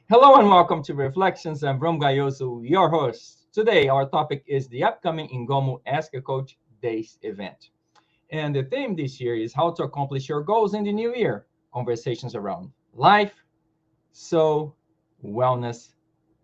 Hello and welcome to Reflections. I'm Brom Gayoso, your host. Today, our topic is the upcoming Ingomu Ask a Coach Days event. And the theme this year is how to accomplish your goals in the new year. Conversations around life, soul, wellness,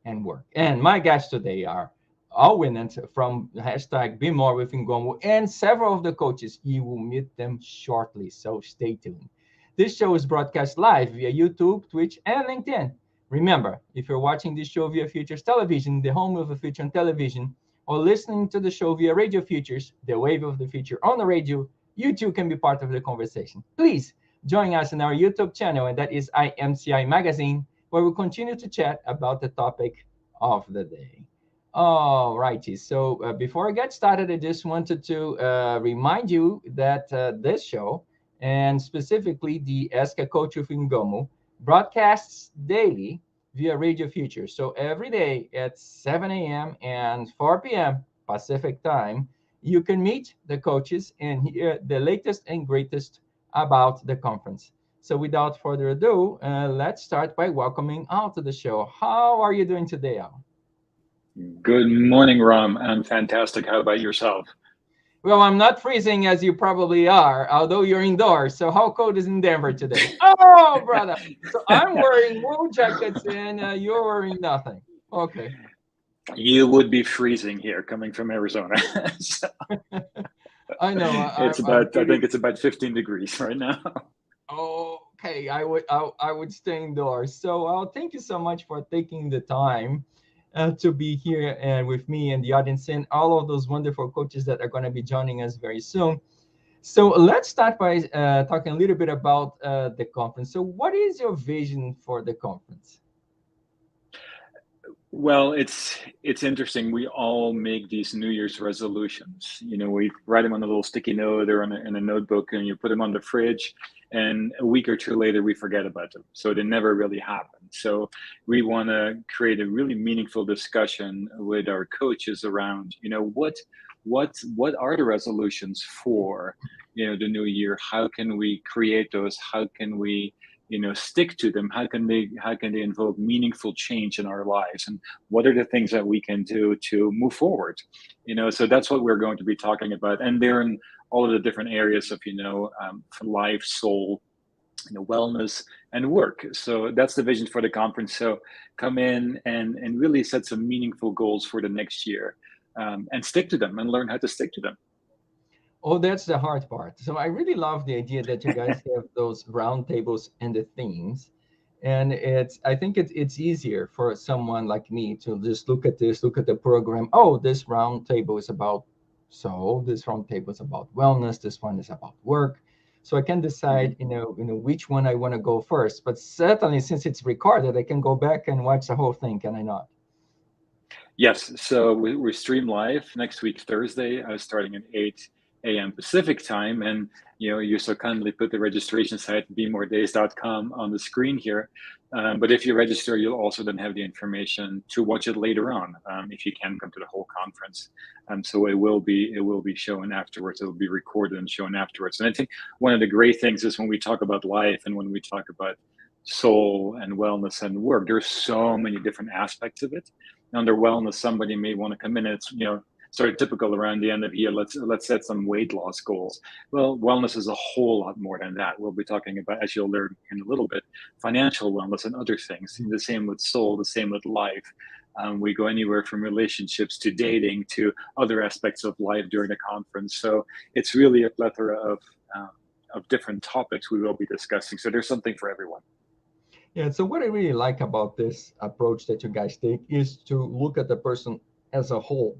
and work. And my guests today are Alwyn from hashtag Be More with Ingomu and several of the coaches. You will meet them shortly, so stay tuned. This show is broadcast live via YouTube, Twitch, and LinkedIn. Remember, if you're watching this show via Futures Television, the home of the future on television, or listening to the show via Radio Futures, the wave of the future on the radio, you too can be part of the conversation. Please join us in our YouTube channel, and that is IMCI Magazine, where we continue to chat about the topic of the day. All righty. So before I get started, I just wanted to remind you that this show, and specifically the Ask a Coach with Ingomu, broadcasts daily via Radio Future. So every day at 7 a.m. and 4 p.m. Pacific time, you can meet the coaches and hear the latest and greatest about the conference. So without further ado, let's start by welcoming Al to the show. How are you doing today, Al? Good morning, Ram. I'm fantastic. How about yourself? Well, I'm not freezing as you probably are, although you're indoors. So how cold is in Denver today? Oh, brother. So I'm wearing wool jackets and you're wearing nothing. Okay. You would be freezing here coming from Arizona. So I know. I think it's about 15 degrees right now. Okay, I would stay indoors. So thank you so much for taking the time to be here and with me and the audience and all of those wonderful coaches that are going to be joining us very soon. So let's start by talking a little bit about the conference. So what is your vision for the conference? Well, it's interesting. We all make these New Year's resolutions. We write them on a little sticky note or in a notebook, and you put them on the fridge. And a week or two later, we forget about them. So they never really happen. So we want to create a really meaningful discussion with our coaches around, what are the resolutions for, the new year? How can we create those? How can we stick to them? How can they invoke meaningful change in our lives, and what are the things that we can do to move forward? So that's what we're going to be talking about, and they're in all of the different areas of life, soul, wellness, and work. So that's the vision for the conference. So come in and really set some meaningful goals for the next year, and stick to them and learn how to stick to them. Oh, that's the hard part. So I really love the idea that you guys have those round tables and the themes. And I think it's easier for someone like me to just look at this, look at the program. Oh, this round table is about soul. This round table is about wellness. This one is about work. So I can decide, which one I want to go first. But certainly, since it's recorded, I can go back and watch the whole thing. Can I not? Yes, so we stream live next week, Thursday, starting at 8 a.m. Pacific time. And, you so kindly put the registration site, bemoredays.com, on the screen here. But if you register, you'll also then have the information to watch it later on, if you can come to the whole conference. So it will be shown afterwards. It will be recorded and shown afterwards. And I think one of the great things is when we talk about life and when we talk about soul and wellness and work, there's so many different aspects of it. Under wellness, somebody may want to come in and it's, sort of typical around the end of year, let's set some weight loss goals. Well, wellness is a whole lot more than that. We'll be talking about, as you'll learn in a little bit, financial wellness and other things. The same with soul, the same with life. We go anywhere from relationships to dating to other aspects of life during the conference. So it's really a plethora of different topics we will be discussing. So there's something for everyone. Yeah, so what I really like about this approach that you guys take is to look at the person as a whole,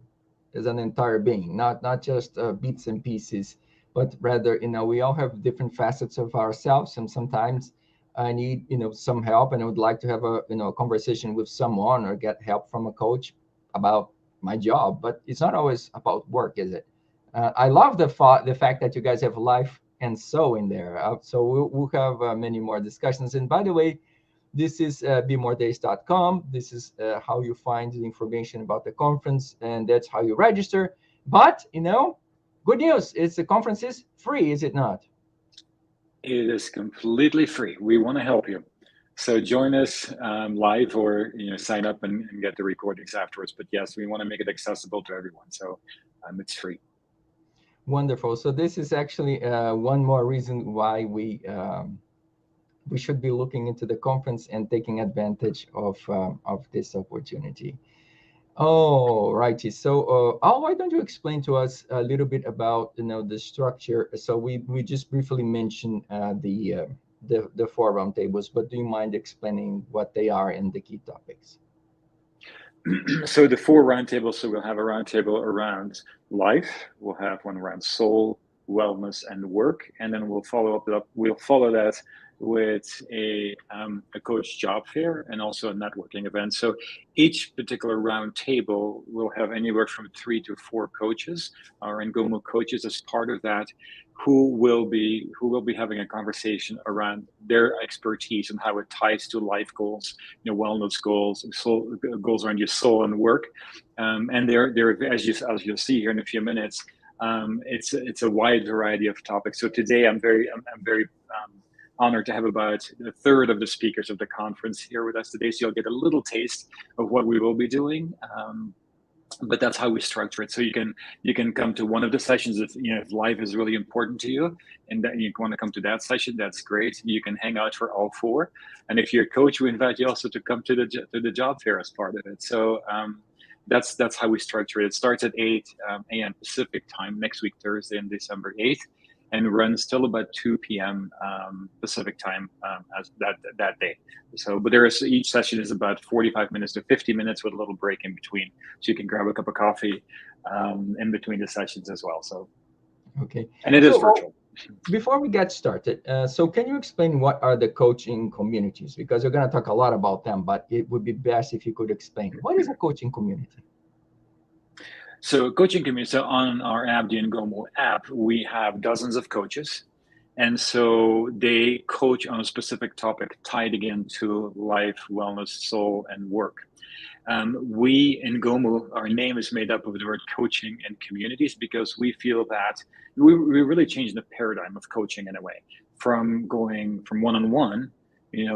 as an entire being, not just bits and pieces, but rather, we all have different facets of ourselves, and sometimes I need, some help, and I would like to have a conversation with someone or get help from a coach about my job, but it's not always about work, is it? I love the fact that you guys have life and soul in there. So we'll have many more discussions. And by the way, this is bemoredays.com. This is how you find the information about the conference, and that's how you register. But, good news, the conference is free, is it not? It is completely free. We want to help you. So join us live, or sign up and get the recordings afterwards. But yes, we want to make it accessible to everyone, so it's free. Wonderful. So this is actually one more reason why we should be looking into the conference and taking advantage of this opportunity. Oh, righty. So, why don't you explain to us a little bit about the structure? So we just briefly mentioned the four roundtables, but do you mind explaining what they are and the key topics? So the four roundtables. So we'll have a roundtable around life. We'll have one around soul, wellness, and work, and then we'll follow up. We'll follow that with a coach job fair and also a networking event. So each particular roundtable will have anywhere from 3 to 4 coaches, or Ingomu coaches, as part of that, who will be having a conversation around their expertise and how it ties to life goals, wellness goals, soul, goals around your soul and work. And there, as you'll see here in a few minutes, it's a wide variety of topics. So today I'm very honored to have about a third of the speakers of the conference here with us today. So you'll get a little taste of what we will be doing. But that's how we structure it. So you can come to one of the sessions if life is really important to you and that you want to come to that session. That's great. You can hang out for all 4. And if you're a coach, we invite you also to come to the job fair as part of it. So that's how we structure it. It starts at 8 a.m. Pacific time next week, Thursday, on December 8th, and runs till about 2 p.m. Pacific time as that day. So, but each session is about 45 minutes to 50 minutes with a little break in between, so you can grab a cup of coffee in between the sessions as well. So, okay, and it is virtual. Before we get started, so can you explain what are the coaching communities? Because you're going to talk a lot about them, but it would be best if you could explain what is a coaching community. So coaching community, so on our app, the Ingomu app, we have dozens of coaches. And so they coach on a specific topic tied again to life, wellness, soul, and work. We in Gomu, our name is made up of the word coaching and communities, because we feel that we really changed the paradigm of coaching in a way, from going from one-on-one,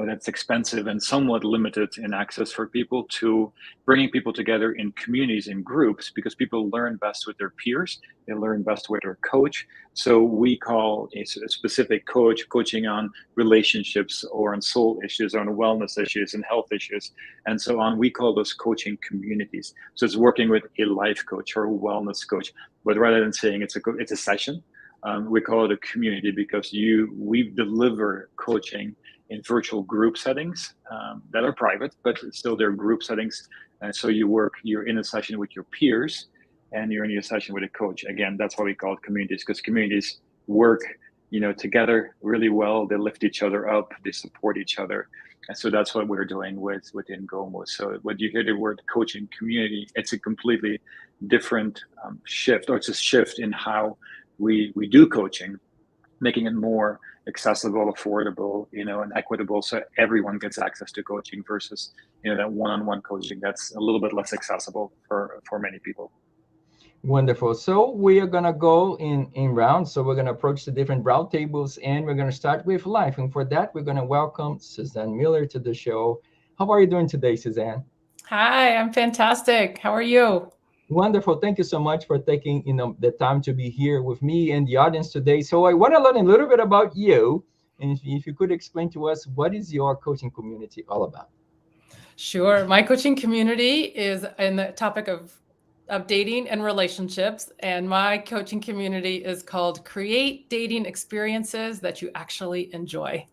that's expensive and somewhat limited in access for people, to bringing people together in communities and groups, because people learn best with their peers. They learn best with their coach. So we call a specific coach coaching on relationships or on soul issues, or on wellness issues and health issues, and so on. We call those coaching communities. So it's working with a life coach or a wellness coach, but rather than saying it's a session, we call it a community, because we deliver coaching in virtual group settings that are private, but still they're group settings. And so you're in a session with your peers, and you're in a session with a coach. Again, that's why we call it communities, because communities work, together really well. They lift each other up, they support each other. And so that's what we're doing within Gomu. So when you hear the word coaching community, it's a completely different shift, or it's a shift in how we do coaching, making it more accessible, affordable, and equitable, so everyone gets access to coaching, versus that one-on-one coaching that's a little bit less accessible for many people. Wonderful. So we are going to go in rounds. So we're going to approach the different round tables, and we're going to start with life. And for that, we're going to welcome Suzanne Miller to the show. How are you doing today, Suzanne? Hi, I'm fantastic. How are you? Wonderful. Thank you so much for taking the time to be here with me and the audience today. So I want to learn a little bit about you. And if you could explain to us, what is your coaching community all about? Sure. My coaching community is in the topic of dating and relationships. And my coaching community is called Create Dating Experiences That You Actually Enjoy.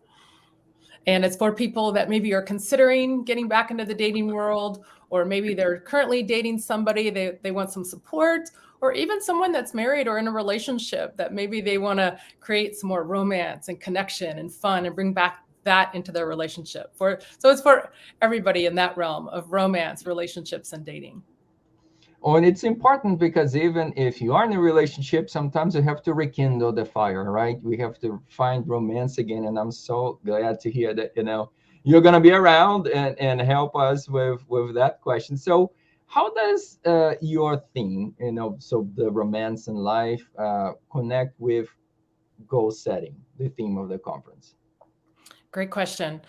And it's for people that maybe are considering getting back into the dating world, or maybe they're currently dating somebody, they want some support, or even someone that's married or in a relationship that maybe they want to create some more romance and connection and fun and bring back that into their relationship. So it's for everybody in that realm of romance, relationships, and dating. Oh, and it's important, because even if you are in a relationship, sometimes you have to rekindle the fire, right? We have to find romance again. And I'm so glad to hear that, you're going to be around and help us with that question. So how does your theme, so the romance and life, connect with goal setting, the theme of the conference? Great question.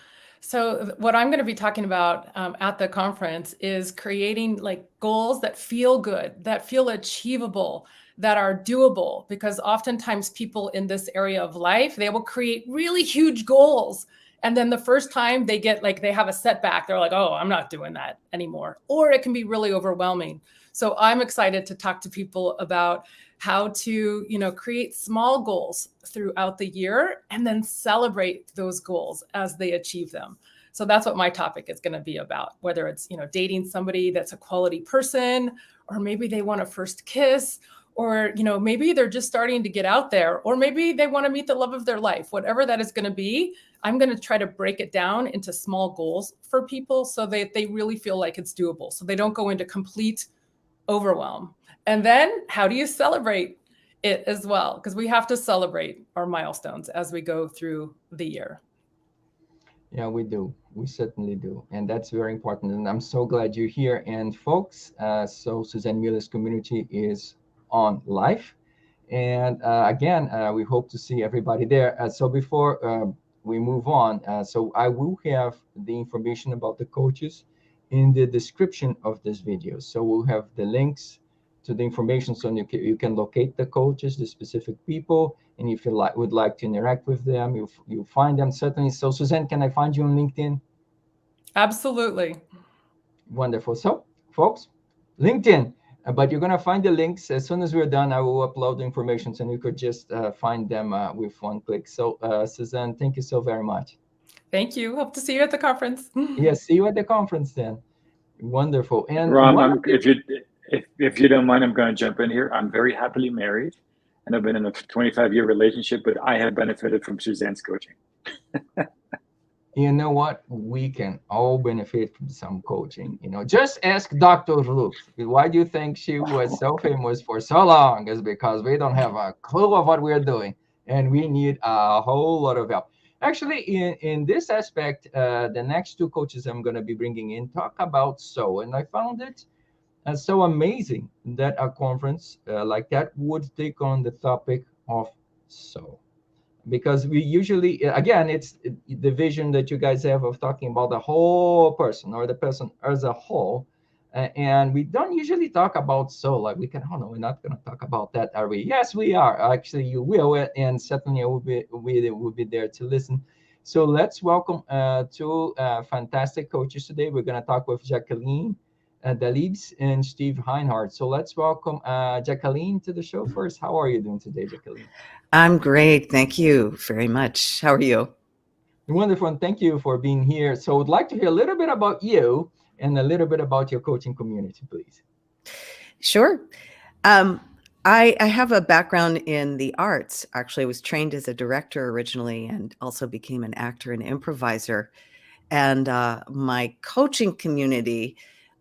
So what I'm going to be talking about at the conference is creating like goals that feel good, that feel achievable, that are doable, because oftentimes people in this area of life, they will create really huge goals. And then the first time they get like, they have a setback, they're like, oh, I'm not doing that anymore. Or it can be really overwhelming. So I'm excited to talk to people about how to, create small goals throughout the year and then celebrate those goals as they achieve them. So that's what my topic is going to be about, whether it's, dating somebody that's a quality person, or maybe they want a first kiss, or, maybe they're just starting to get out there, or maybe they want to meet the love of their life. Whatever that is going to be, I'm going to try to break it down into small goals for people so that they really feel like it's doable, so they don't go into complete overwhelm. And then how do you celebrate it as well? Because we have to celebrate our milestones as we go through the year. Yeah, we do. We certainly do. And that's very important. And I'm so glad you're here. And folks, so Suzanne Miller's community is on live. And again, we hope to see everybody there. So before we move on, so I will have the information about the coaches in the description of this video. So we'll have the links to the information so you can locate the coaches, the specific people, and if you would like to interact with them, you find them certainly. So Suzanne, can I find you on LinkedIn? Absolutely. Wonderful. So folks, LinkedIn, but you're going to find the links as soon as we're done. I will upload the information so you could just find them with one click. So Suzanne, thank you so very much. Thank you. Hope to see you at the conference. Yes, see you at the conference then. Wonderful. And Ram, if you don't mind, I'm going to jump in here. I'm very happily married, and I've been in a 25-year relationship, but I have benefited from Suzanne's coaching. You know what? We can all benefit from some coaching. Just ask Dr. Ruth. Why do you think she was so famous for so long? Is because we don't have a clue of what we're doing, and we need a whole lot of help. Actually, in this aspect, the next two coaches I'm going to be bringing in talk about soul, and I found it so amazing that a conference like that would take on the topic of soul, because we usually, again, it's the vision that you guys have of talking about the whole person or the person as a whole, and we don't usually talk about soul. Like we can, oh no, we're not going to talk about that, are we? Yes, we are. Actually, you will, and certainly we will be there to listen. So let's welcome two fantastic coaches today. We're going to talk with Jacqueline Dalibs and Steve Heinrich. So let's welcome Jacqueline to the show first. How are you doing today, Jacqueline? I'm great. Thank you very much. How are you? Wonderful. And thank you for being here. So I'd like to hear a little bit about you and a little bit about your coaching community, please. Sure. I have a background in the arts. Actually, I was trained as a director originally and also became an actor and improviser. And my coaching community,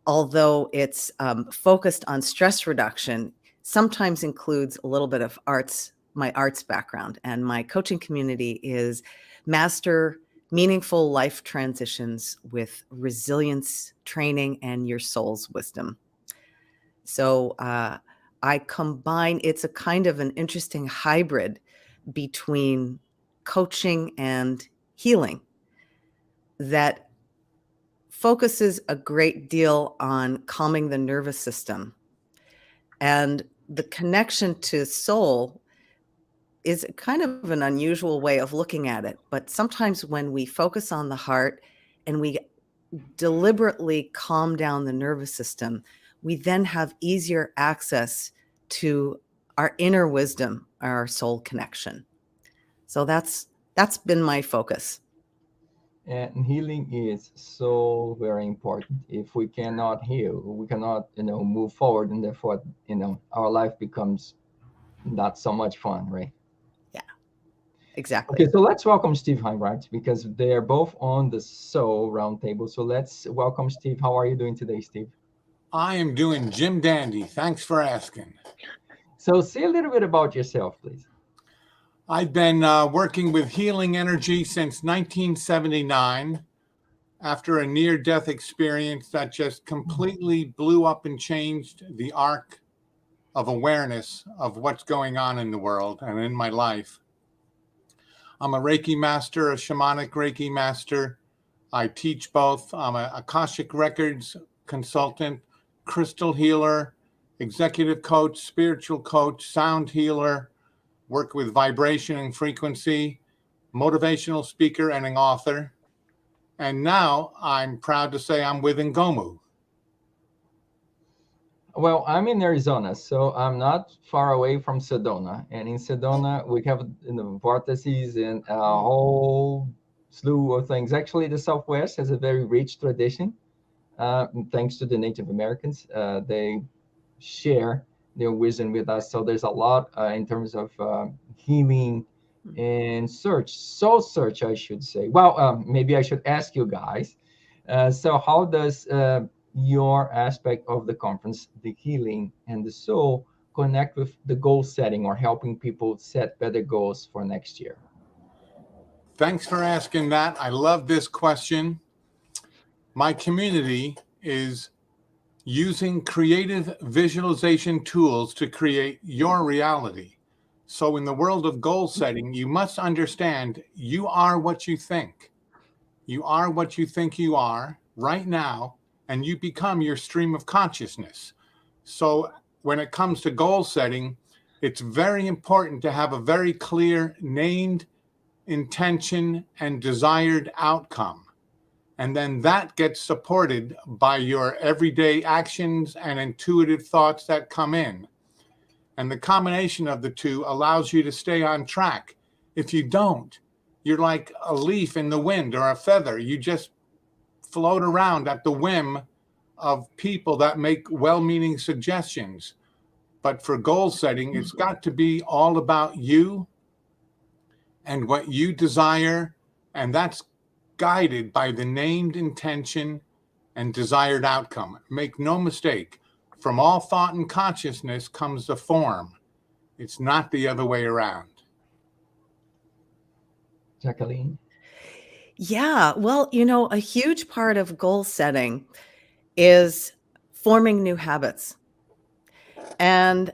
although it's focused on stress reduction, sometimes includes a little bit of my arts background. And my coaching community is master meaningful life transitions with resilience training and your soul's wisdom. So I combine, it's a kind of an interesting hybrid between coaching and healing that focuses a great deal on calming the nervous system. And the connection to soul is kind of an unusual way of looking at it. But sometimes when we focus on the heart and we deliberately calm down the nervous system, we then have easier access to our inner wisdom, our soul connection. So that's been my focus. And healing is so very important. If we cannot heal, we cannot, move forward, and therefore, our life becomes not so much fun, right? Yeah, exactly. Okay, so let's welcome Steve Heinrich, because they're both on the Soul Roundtable. So let's welcome Steve. How are you doing today, Steve? I am doing Jim Dandy. Thanks for asking. So say a little bit about yourself, please. I've been working with healing energy since 1979 after a near-death experience that just completely blew up and changed the arc of awareness of what's going on in the world and in my life. I'm a Reiki master, a shamanic Reiki master, I teach both. I'm a Akashic Records consultant, crystal healer, executive coach, spiritual coach, sound healer, work with vibration and frequency, motivational speaker, and an author. And now I'm proud to say I'm with Ingomu. Well, I'm in Arizona, so I'm not far away from Sedona. And in Sedona, we have vortices and a whole slew of things. Actually, the Southwest has a very rich tradition, thanks to the Native Americans. They share their wisdom with us. So there's a lot in terms of healing and soul search, I should say. Well, maybe I should ask you guys. So how does your aspect of the conference, the healing and the soul, connect with the goal setting or helping people set better goals for next year? Thanks for asking that. I love this question. My community is using creative visualization tools to create your reality. So in the world of goal setting, you must understand you are what you think. You are what you think you are right now, and you become your stream of consciousness. So when it comes to goal setting, it's very important to have a very clear named intention and desired outcome. And then that gets supported by your everyday actions and intuitive thoughts that come in. And the combination of the two allows you to stay on track. If you don't, you're like a leaf in the wind or a feather. You just float around at the whim of people that make well-meaning suggestions. But for goal setting, it's got to be all about you and what you desire. And that's guided by the named intention and desired outcome. Make no mistake, from all thought and consciousness comes the form. It's not the other way around. Jacqueline? Yeah, well, a huge part of goal setting is forming new habits, and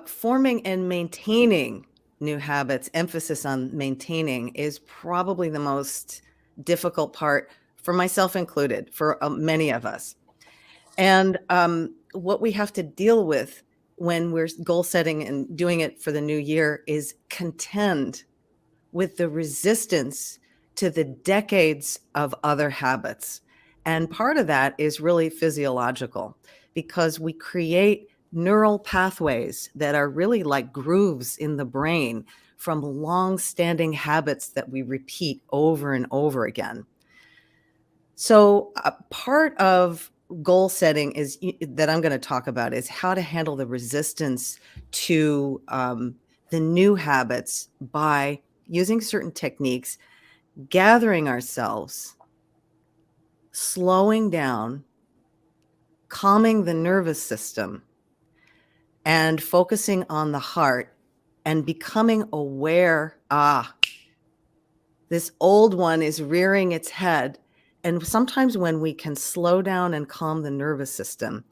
forming and maintaining new habits. Emphasis on maintaining is probably the most difficult part, for myself included, for many of us. And what we have to deal with when we're goal setting and doing it for the new year is contend with the resistance to the decades of other habits. And part of that is really physiological, because we create neural pathways that are really like grooves in the brain from long-standing habits that we repeat over and over again. So part of goal setting is that I'm going to talk about is how to handle the resistance to the new habits by using certain techniques, gathering ourselves, slowing down, calming the nervous system, and focusing on the heart and becoming aware, this old one is rearing its head. And sometimes when we can slow down and calm the nervous system,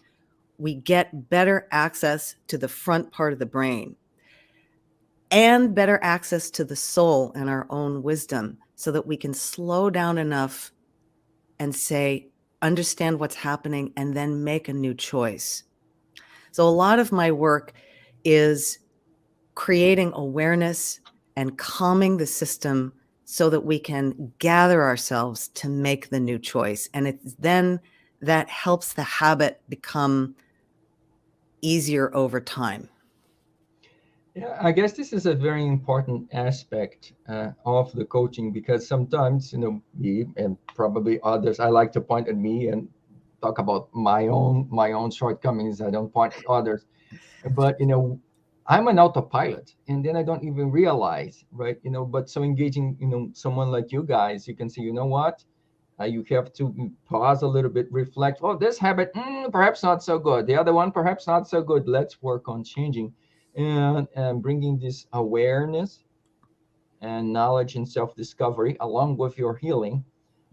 we get better access to the front part of the brain and better access to the soul and our own wisdom, so that we can slow down enough and say, understand what's happening, and then make a new choice. So a lot of my work is creating awareness and calming the system so that we can gather ourselves to make the new choice. And it's then that helps the habit become easier over time. Yeah, I guess this is a very important aspect of the coaching, because sometimes, me and probably others, I like to point at me and talk about my own shortcomings. I don't point at others, but I'm an autopilot, and then I don't even realize, right? But so engaging, someone like you guys, you can say, you know what? You have to pause a little bit, reflect. Oh, this habit, perhaps not so good. The other one, perhaps not so good. Let's work on changing and bringing this awareness and knowledge and self-discovery along with your healing,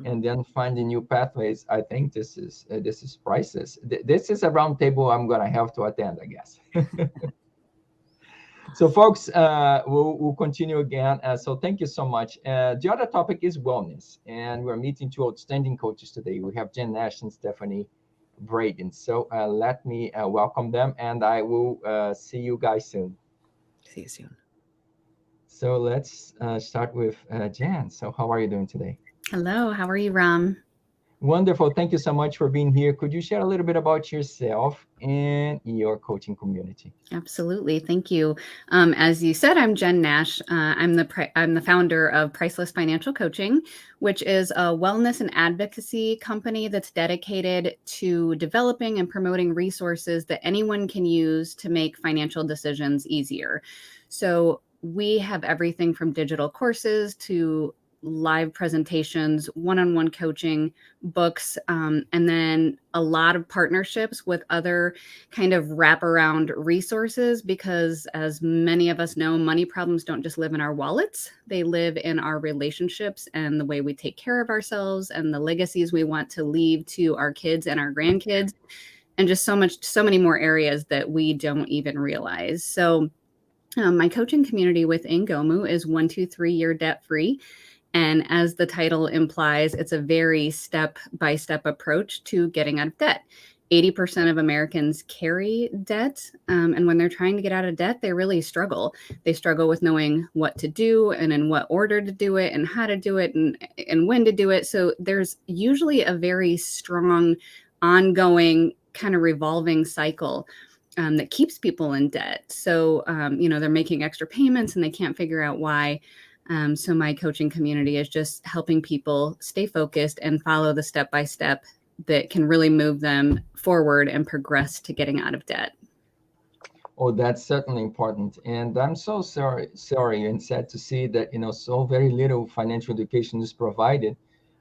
and then finding new pathways. I think this is priceless. This is a round table I'm going to have to attend, I guess. So, folks, we'll continue again. So, thank you so much. The other topic is wellness, and we're meeting two outstanding coaches today. We have Jen Nash and Stephanie Braden. So, let me welcome them, and I will see you guys soon. See you soon. So, let's start with Jen. So, how are you doing today? Hello, how are you, Ram? Wonderful. Thank you so much for being here. Could you share a little bit about yourself and your coaching community? Absolutely, thank you. As you said, I'm Jen Nash. I'm the founder of Priceless Financial Coaching, which is a wellness and advocacy company that's dedicated to developing and promoting resources that anyone can use to make financial decisions easier. So we have everything from digital courses to live presentations, one-on-one coaching, books, and then a lot of partnerships with other kind of wraparound resources, because as many of us know, money problems don't just live in our wallets. They live in our relationships and the way we take care of ourselves and the legacies we want to leave to our kids and our grandkids, and just so many more areas that we don't even realize. So my coaching community with Ingomu is 1, 2, 3 year debt free. And as the title implies, it's a very step-by-step approach to getting out of debt. 80% of Americans carry debt. And when they're trying to get out of debt, they really struggle. They struggle with knowing what to do and in what order to do it and how to do it and when to do it. So there's usually a very strong, ongoing kind of revolving cycle that keeps people in debt. So, they're making extra payments and they can't figure out why. So my coaching community is just helping people stay focused and follow the step-by-step that can really move them forward and progress to getting out of debt. Oh, that's certainly important. And I'm so sorry and sad to see that, so very little financial education is provided.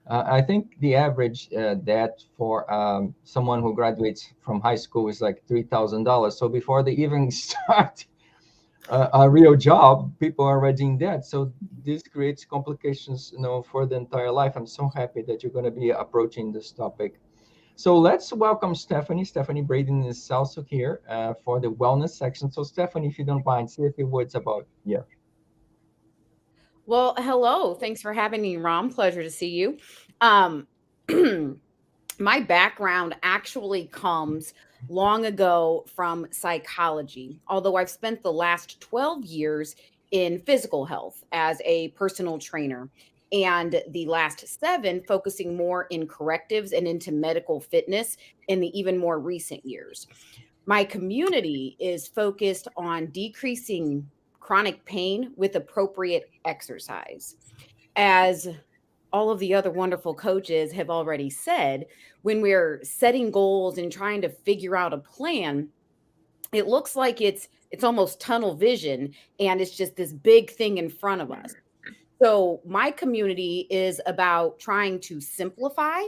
I think the average debt for someone who graduates from high school is like $3,000. So before they even start a real job, people are already in debt. So this creates complications, for the entire life. I'm so happy that you're going to be approaching this topic. So let's welcome Stephanie. Stephanie Braden is also here for the wellness section. So Stephanie, if you don't mind, say a few words about you. Well, hello. Thanks for having me, Ram. Pleasure to see you. My background actually comes long ago from psychology, although I've spent the last 12 years in physical health as a personal trainer, and the last 7 focusing more in correctives and into medical fitness in the even more recent years. My community is focused on decreasing chronic pain with appropriate exercise. As all of the other wonderful coaches have already said, when we're setting goals and trying to figure out a plan, it looks like it's almost tunnel vision and it's just this big thing in front of us. So my community is about trying to simplify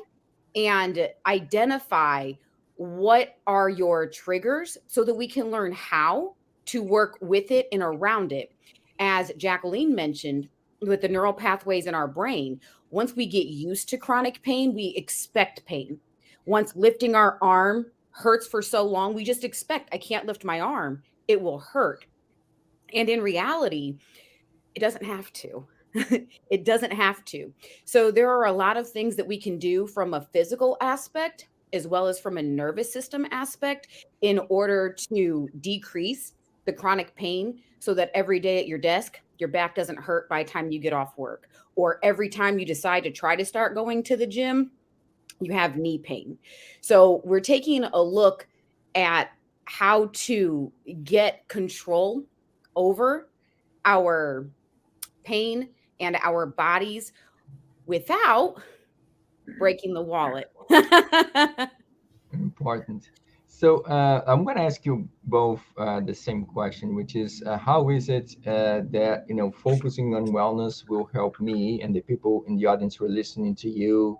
and identify what are your triggers so that we can learn how to work with it and around it. As Jacqueline mentioned, with the neural pathways in our brain, once we get used to chronic pain, we expect pain. Once lifting our arm hurts for so long, we just expect, I can't lift my arm, it will hurt. And in reality, it doesn't have to. It doesn't have to. So there are a lot of things that we can do from a physical aspect as well as from a nervous system aspect in order to decrease the chronic pain so that every day at your desk, your back doesn't hurt by the time you get off work. Or every time you decide to try to start going to the gym, you have knee pain. So we're taking a look at how to get control over our pain and our bodies without breaking the wallet. Important. So I'm going to ask you both the same question, which is how is it that focusing on wellness will help me and the people in the audience who are listening to you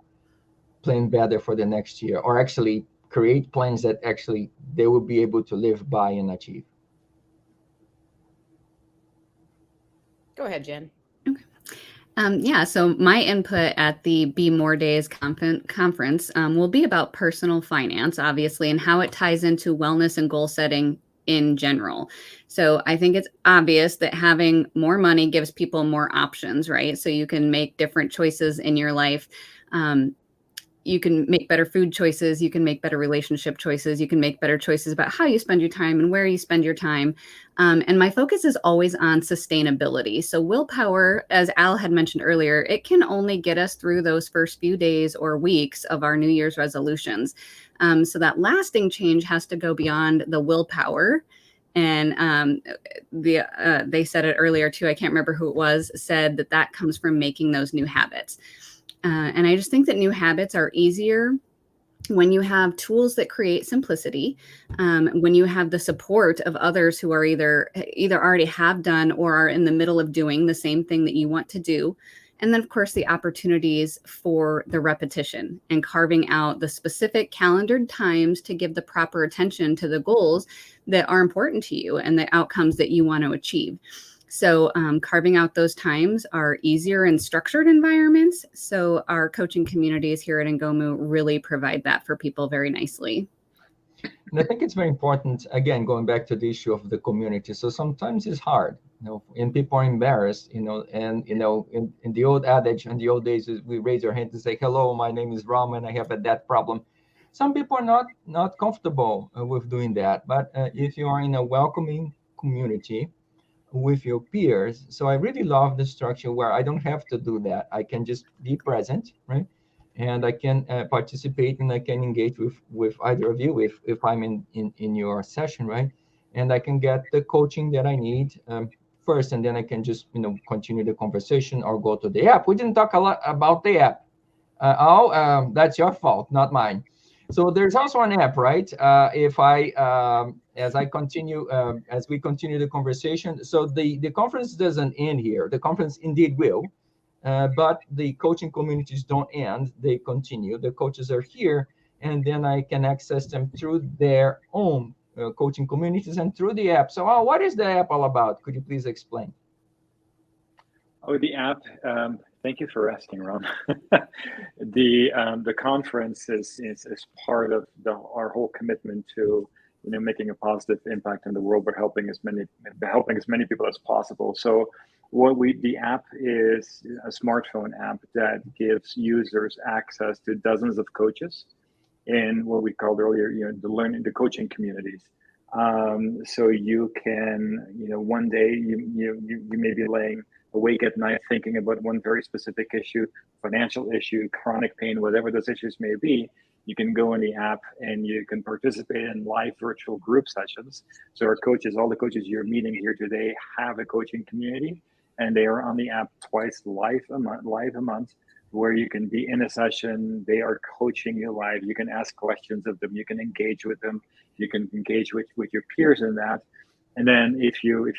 plan better for the next year, or actually create plans that actually they will be able to live by and achieve? Go ahead, Jen. So my input at the Be More Days conference will be about personal finance, obviously, and how it ties into wellness and goal setting in general. So I think it's obvious that having more money gives people more options, right? So you can make different choices in your life. You can make better food choices. You can make better relationship choices. You can make better choices about how you spend your time and where you spend your time. And my focus is always on sustainability. So willpower, as Al had mentioned earlier, it can only get us through those first few days or weeks of our New Year's resolutions. So that lasting change has to go beyond the willpower. And they said it earlier too. I can't remember who it was, said that comes from making those new habits. And I just think that new habits are easier when you have tools that create simplicity, when you have the support of others who are either already have done or are in the middle of doing the same thing that you want to do. And then, of course, the opportunities for the repetition and carving out the specific calendared times to give the proper attention to the goals that are important to you and the outcomes that you want to achieve. So carving out those times are easier in structured environments. So our coaching communities here at Ingomu really provide that for people very nicely. And I think it's very important, again, going back to the issue of the community. So sometimes it's hard, and people are embarrassed, and, in the old adage, in the old days, we raise our hand to say, hello, my name is Rama, and I have that problem. Some people are not comfortable with doing that. But if you are in a welcoming community, with your peers. So I really love the structure where I don't have to do that. I can just be present, right? And I can participate and I can engage with either of you if I'm in your session, right? And I can get the coaching that I need first, and then I can just continue the conversation or go to the app. We didn't talk a lot about the app. That's your fault, not mine. So there's also an app, right? As we continue the conversation, so the conference doesn't end here. The conference indeed will, but the coaching communities don't end. They continue. The coaches are here, and then I can access them through their own coaching communities and through the app. So what is the app all about? Could you please explain? Oh, the app. Thank you for asking, Ron. The conference is part of our whole commitment to making a positive impact in the world, but helping as many people as possible. So the app is a smartphone app that gives users access to dozens of coaches in what we called earlier, the coaching communities. So you can, one day you may be laying awake at night thinking about one very specific issue, financial issue, chronic pain, whatever those issues may be. You can go in the app and you can participate in live virtual group sessions. So our coaches, all the coaches you're meeting here today, have a coaching community, and they are on the app twice live a month, where you can be in a session. They are coaching you live. You can ask questions of them. You can engage with them. You can engage with your peers in that. And then if you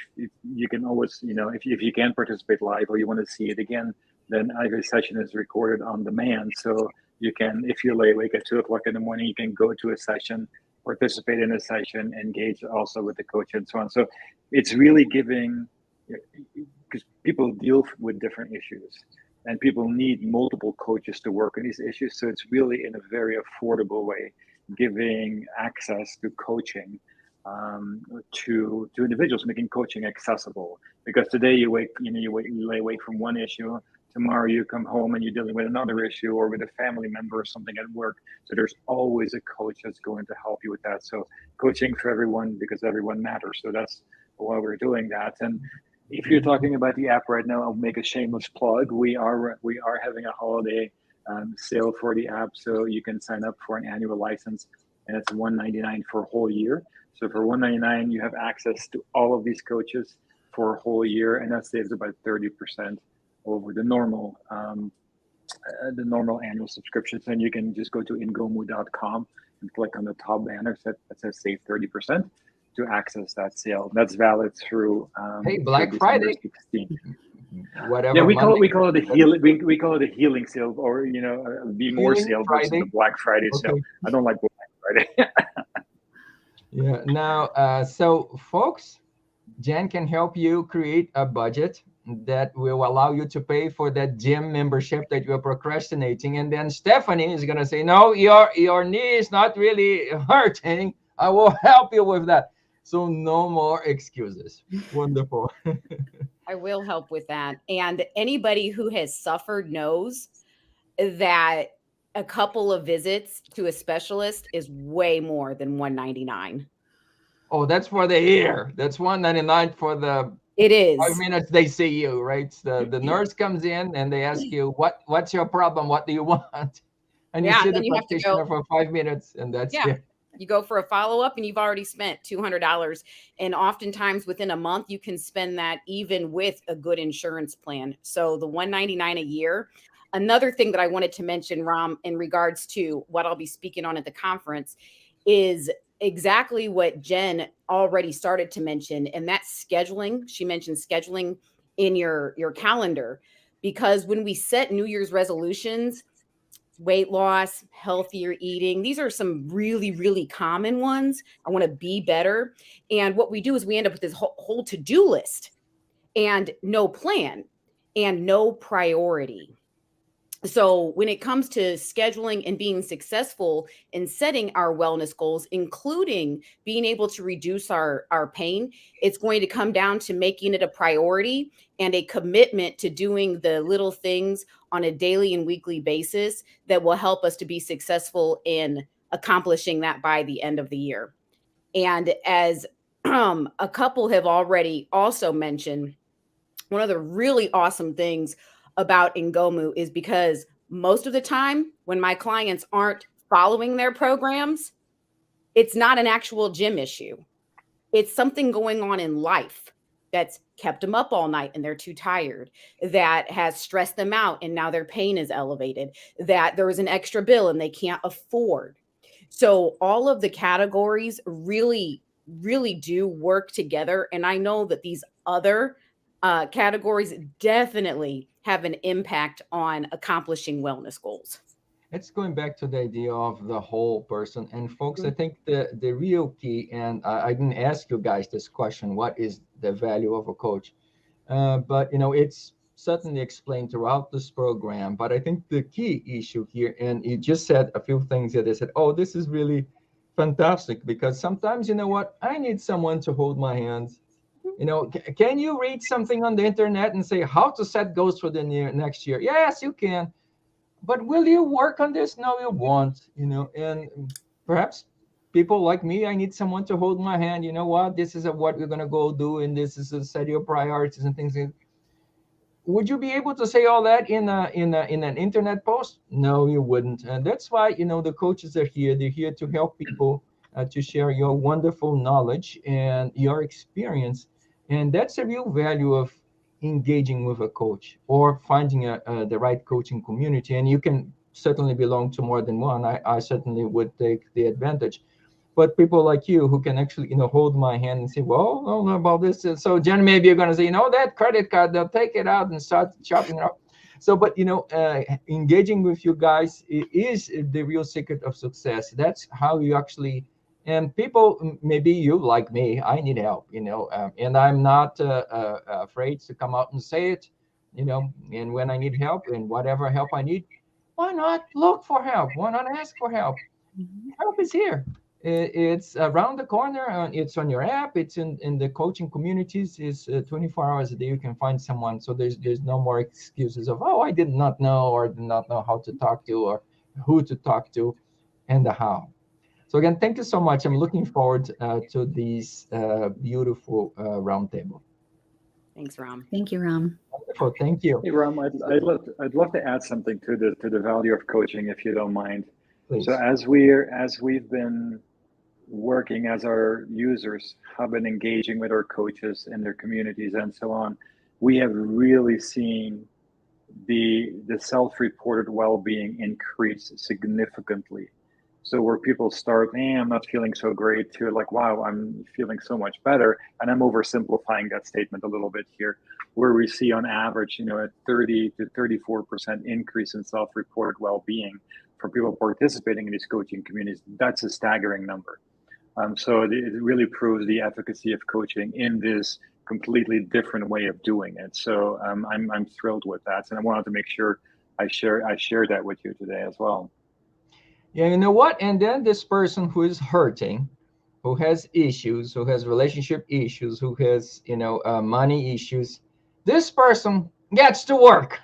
can always, if you can participate live or you want to see it again, then every session is recorded on demand. So you can, if you lay awake at 2:00 in the morning, you can go to a session, participate in a session, engage also with the coach and so on. So it's really giving, because people deal with different issues and people need multiple coaches to work on these issues. So it's really in a very affordable way, giving access to coaching to individuals, making coaching accessible. Because today you lay awake from one issue, tomorrow you come home and you're dealing with another issue or with a family member or something at work. So there's always a coach that's going to help you with that. So coaching for everyone, because everyone matters. So that's why we're doing that. And if you're talking about the app right now, I'll make a shameless plug. We are having a holiday sale for the app, so you can sign up for an annual license, and it's $199 for a whole year. So for $199, you have access to all of these coaches for a whole year, and that saves about 30% over the normal annual subscriptions. And you can just go to ingomu.com and click on the top banner that says save 30% to access that sale. That's valid through Black Friday. 16th. Whatever. Yeah, we call it a healing. We call it a healing sale, or be more sale versus the Black Friday sale. I don't like Black Friday. Yeah. Now, so folks, Jen can help you create a budget that will allow you to pay for that gym membership that you are procrastinating. And then Stephanie is going to say, no, your knee is not really hurting. I will help you with that. So no more excuses. Wonderful. I will help with that. And anybody who has suffered knows that a couple of visits to a specialist is way more than $199. Oh, that's for the ear. That's 199 for the It 5 is. minutes they see you, right? The nurse comes in and they ask you, what's your problem? What do you want? And you Yeah, see and the then you have to go. practitioner for 5 minutes and that's Yeah. it. You go for a follow-up and you've already spent $200. And oftentimes within a month, you can spend that even with a good insurance plan. So the $199 a year. Another thing that I wanted to mention, Ram, in regards to what I'll be speaking on at the conference is exactly what Jen already started to mention, and that's scheduling. She mentioned scheduling in your calendar, because when we set New Year's resolutions, weight loss, healthier eating, these are some really, really common ones. I want to be better. And what we do is we end up with this whole to-do list and no plan and no priority. So when it comes to scheduling and being successful in setting our wellness goals, including being able to reduce our pain, it's going to come down to making it a priority and a commitment to doing the little things on a daily and weekly basis that will help us to be successful in accomplishing that by the end of the year. And as a couple have already also mentioned, one of the really awesome things about Ingomu is because most of the time when my clients aren't following their programs, it's not an actual gym issue. It's something going on in life that's kept them up all night and they're too tired, that has stressed them out and now their pain is elevated, that there was an extra bill and they can't afford. So all of the categories really, really do work together. And I know that these other categories definitely have an impact on accomplishing wellness goals. It's going back to the idea of the whole person. And folks, I think the real key, and I didn't ask you guys this question, what is the value of a coach? But, it's certainly explained throughout this program. But I think the key issue here, and you just said a few things that I said, oh, this is really fantastic, because sometimes, you know what, I need someone to hold my hands. Can you read something on the internet and say how to set goals for the next year? Yes, you can. But will you work on this? No, you won't. And perhaps people like me, I need someone to hold my hand. You know what? This is what we're gonna go do, and this is a set your priorities and things. Would you be able to say all that in an internet post? No, you wouldn't. And that's why the coaches are here. They're here to help people, to share your wonderful knowledge and your experience. And that's a real value of engaging with a coach or finding the right coaching community. And you can certainly belong to more than one. I certainly would take the advantage. But people like you who can actually, hold my hand and say, well, I don't know about this. So Jen, maybe you're going to say, that credit card, they'll take it out and start chopping it up. So, but, engaging with you guys is the real secret of success. That's how you actually, and people, maybe you like me, I need help, and I'm not afraid to come out and say it, and when I need help and whatever help I need, why not look for help? Why not ask for help? Help is here. It's around the corner. It's on your app. It's in the coaching communities. It's 24 hours a day. You can find someone. So there's no more excuses of, oh, I did not know or did not know how to talk to or who to talk to and the how. So again, thank you so much. I'm looking forward to this beautiful roundtable. Thanks, Ram. Thank you, Ram. Wonderful. Thank you. Hey, Ram, I'd love to add something to the value of coaching, if you don't mind. Please. So as we've been working as our users have been engaging with our coaches and their communities and so on, we have really seen the self-reported well-being increase significantly. So where people start, I'm not feeling so great, to like, wow, I'm feeling so much better. And I'm oversimplifying that statement a little bit here, where we see on average, a 30 to 34% increase in self-reported well-being for people participating in these coaching communities. That's a staggering number. So it really proves the efficacy of coaching in this completely different way of doing it. So I'm thrilled with that, and I wanted to make sure I share that with you today as well. Yeah, you know what? And then this person who is hurting, who has issues, who has relationship issues, who has, money issues, this person gets to work.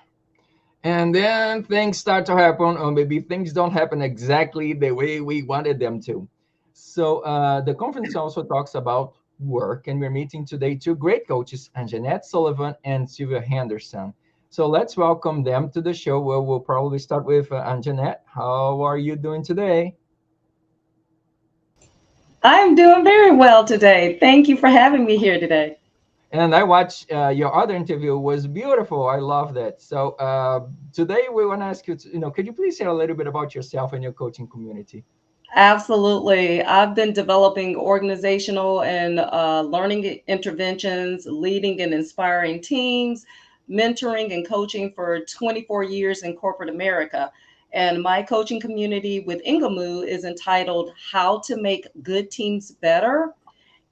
And then things start to happen, or maybe things don't happen exactly the way we wanted them to. So the conference also talks about work, and we're meeting today two great coaches, Anjanette Sullivan and Sylvia Henderson. So let's welcome them to the show. Well, we'll probably start with Anjanette. How are you doing today? I'm doing very well today. Thank you for having me here today. And I watched your other interview was beautiful. I love that. So today we want to ask you, could you please share a little bit about yourself and your coaching community? Absolutely. I've been developing organizational and learning interventions, leading and inspiring teams, mentoring and coaching for 24 years in corporate America. And my coaching community with Ingomu is entitled How to Make Good Teams Better.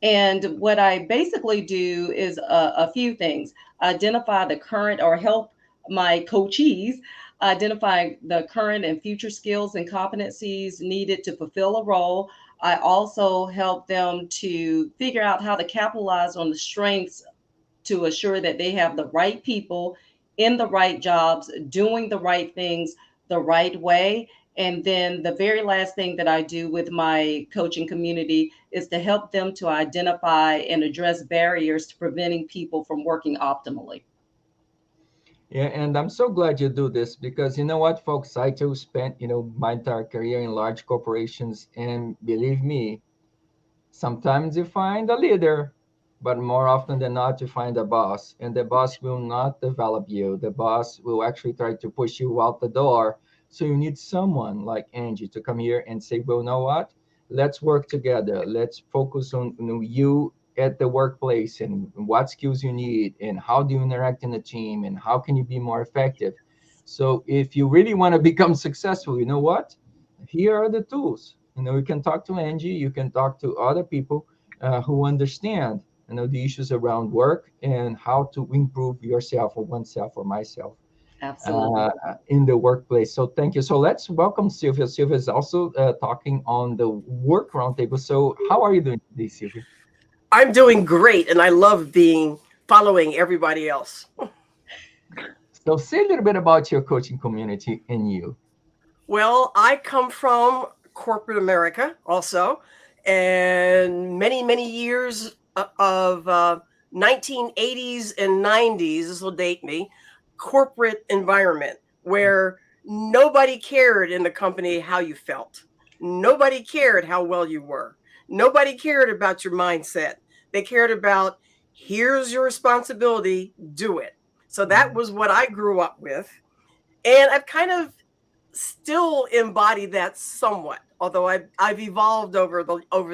And what I basically do is a few things: identify the current, or help my coachees identify the current and future skills and competencies needed to fulfill a role. I also help them to figure out how to capitalize on the strengths to assure that they have the right people in the right jobs, doing the right things the right way. And then the very last thing that I do with my coaching community is to help them to identify and address barriers to preventing people from working optimally. Yeah, and I'm so glad you do this because you know what, folks, I too spent, my entire career in large corporations, and believe me, sometimes you find a leader, but more often than not, you find a boss, and the boss will not develop you. The boss will actually try to push you out the door. So you need someone like Angie to come here and say, well, you know what? Let's work together. Let's focus on you at the workplace and what skills you need and how do you interact in a team and how can you be more effective. So if you really want to become successful, you know what? Here are the tools. You can talk to Angie, you can talk to other people who understand, the issues around work and how to improve yourself or oneself or myself Absolutely. in the workplace. So thank you. So let's welcome Sylvia. Sylvia is also talking on the work roundtable. So how are you doing today, Sylvia? I'm doing great, and I love following everybody else. So say a little bit about your coaching community and you. Well, I come from corporate America also, and many, many years of 1980s and 90s, this will date me, corporate environment where nobody cared in the company how you felt. Nobody cared how well you were. Nobody cared about your mindset. They cared about, here's your responsibility, do it. So that was what I grew up with. And I've kind of still embody that somewhat, although I've evolved over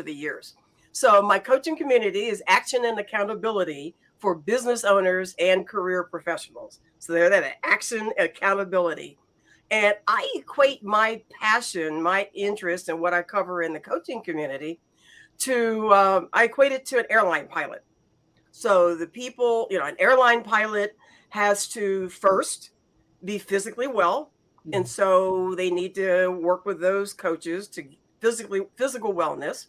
the years. So my coaching community is action and accountability for business owners and career professionals. So they're that action, accountability. And I equate my passion, my interest, and what I cover in the coaching community I equate it to an airline pilot. So the people, an airline pilot has to first be physically well. And so they need to work with those coaches to physical wellness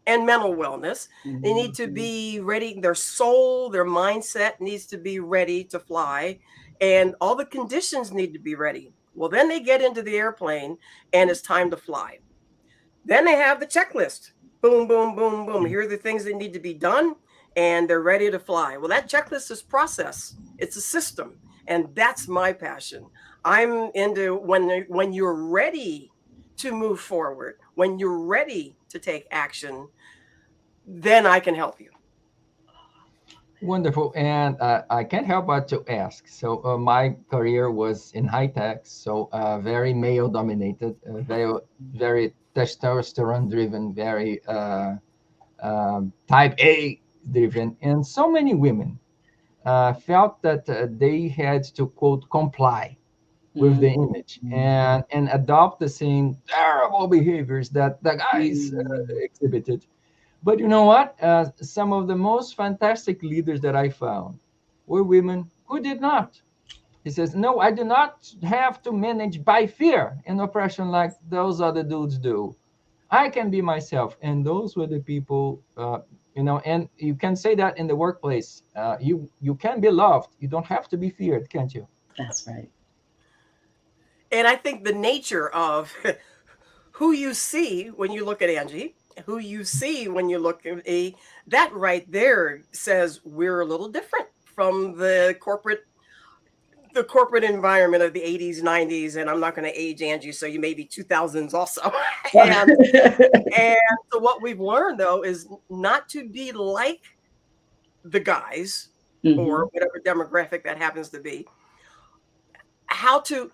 and mental wellness. They need to be ready. Their soul, their mindset needs to be ready to fly, and all the conditions need to be ready. Well, then they get into the airplane and it's time to fly. Then they have the checklist. Boom, boom, boom, boom. Here are the things that need to be done, and they're ready to fly. Well, that checklist is process. It's a system. And that's my passion. I'm into when you're ready to move forward, when you're ready to take action, then I can help you. Wonderful. And I can't help but to ask. So my career was in high tech, so very male dominated, very, very testosterone driven, very type A driven. And so many women felt that they had to, quote, comply with the image and adopt the same terrible behaviors that the guys exhibited. But you know what? Some of the most fantastic leaders that I found were women who did not. He says, no, I do not have to manage by fear and oppression like those other dudes do. I can be myself. And those were the people, and you can say that in the workplace. You can be loved. You don't have to be feared, can't you? That's right. And I think the nature of who you see when you look at Angie, who you see when you look at A, that right there says we're a little different from the corporate environment of the 80s, 90s, and I'm not going to age Angie, so you may be 2000s also. and so what we've learned though is not to be like the guys or whatever demographic that happens to be. How to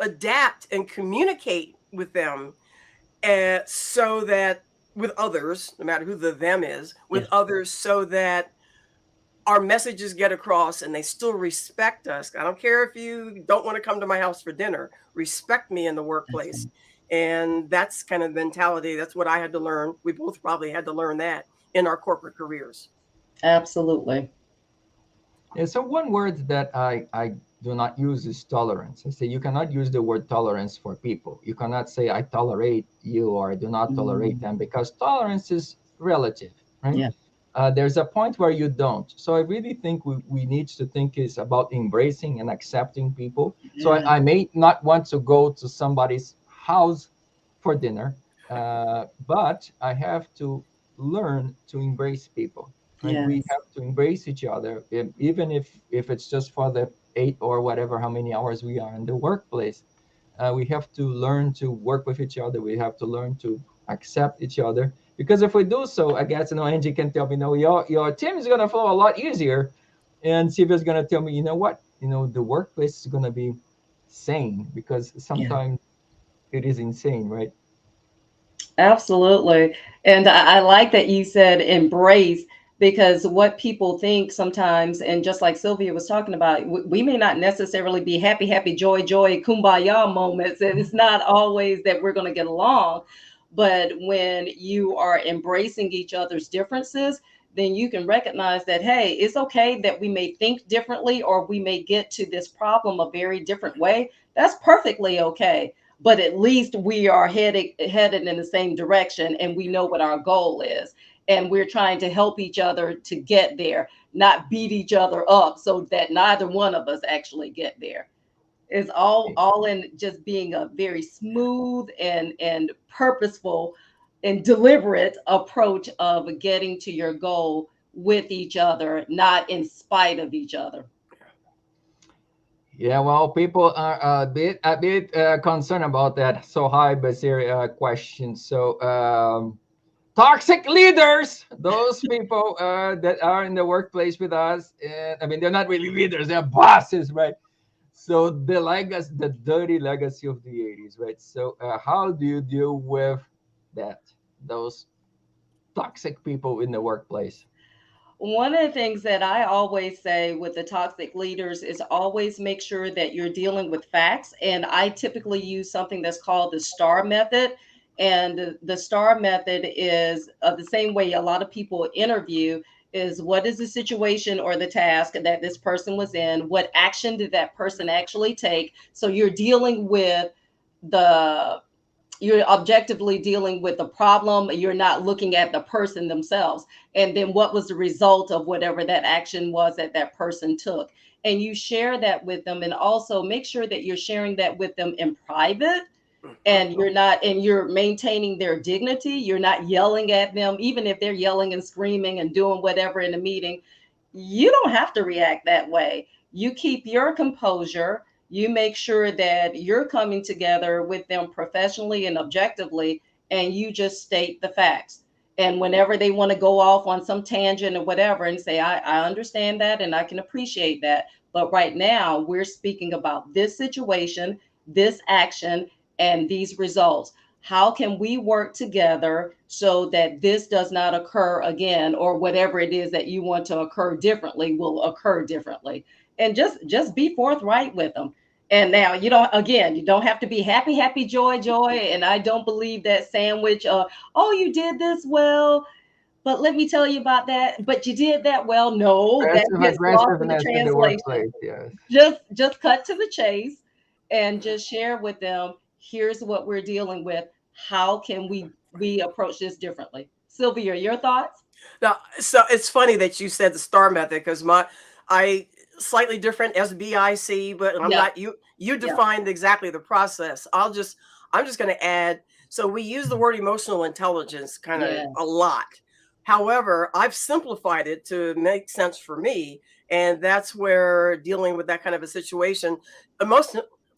adapt and communicate with them, so that with others, no matter who the them is, with others, so that our messages get across and they still respect us. I don't care if you don't want to come to my house for dinner, respect me in the workplace. And that's kind of the mentality. That's what I had to learn. We both probably had to learn that in our corporate careers. Absolutely. Yeah, so one word that I do not use is tolerance. I say you cannot use the word tolerance for people. You cannot say I tolerate you or I do not tolerate them, because tolerance is relative, right? Yeah. There's a point where you don't. So I really think we need to think is about embracing and accepting people. So I may not want to go to somebody's house for dinner, but I have to learn to embrace people. Right? We have to embrace each other, even if it's just for the 8 or whatever, how many hours we are in the workplace. We have to learn to work with each other. We have to learn to accept each other, because if we do so, I guess, Angie can tell me, your team is going to flow a lot easier. And Sylvia's going to tell me, what, the workplace is going to be sane, because sometimes it is insane, right? Absolutely. And I like that you said embrace, because what people think sometimes, and just like Sylvia was talking about, we may not necessarily be happy, happy, joy, joy, kumbaya moments. And it's not always that we're going to get along. But when you are embracing each other's differences, then you can recognize that, hey, it's okay that we may think differently, or we may get to this problem a very different way. That's perfectly okay. But at least we are headed in the same direction, and we know what our goal is. And we're trying to help each other to get there, not beat each other up so that neither one of us actually get there. It's all in just being a very smooth and purposeful and deliberate approach of getting to your goal with each other, not in spite of each other. Yeah, well, people are a bit concerned about that. So hi, Basir question. So toxic leaders, those people that are in the workplace with us, I mean, they're not really leaders; they're bosses, right? So the legacy, the dirty legacy of the 80s, right? So how do you deal with that? Those toxic people in the workplace? One of the things that I always say with the toxic leaders is always make sure that you're dealing with facts. And I typically use something that's called the STAR method. And the STAR method is the same way a lot of people interview is, what is the situation or the task that this person was in? What action did that person actually take? So you're dealing with you're objectively dealing with the problem. You're not looking at the person themselves. And then what was the result of whatever that action was that that person took? And you share that with them, and also make sure that you're sharing that with them in private. And you're maintaining their dignity. You're not yelling at them, even if they're yelling and screaming and doing whatever in a meeting. You don't have to react that way. You keep your composure. You make sure that you're coming together with them professionally and objectively, and you just state the facts. And whenever they want to go off on some tangent or whatever, and say, I understand that and I can appreciate that. But right now, we're speaking about this situation, this action, and these results. How can we work together so that this does not occur again, or whatever it is that you want to occur differently will occur differently? And just be forthright with them. And now you don't have to be happy, happy, joy, joy. And I don't believe that sandwich, oh, you did this well, but let me tell you about that. But you did that well. No, that gets lost in the translation. Yes. Just cut to the chase and just share with them, here's what we're dealing with. how can we approach this differently? Sylvia, your thoughts? Now, so it's funny that you said the STAR method, because I slightly different SBIC, but I'm Yeah. not you defined exactly the process. I'm just going to add. So we use the word emotional intelligence kind of a lot. However, I've simplified it to make sense for me, and that's where dealing with that kind of a situation,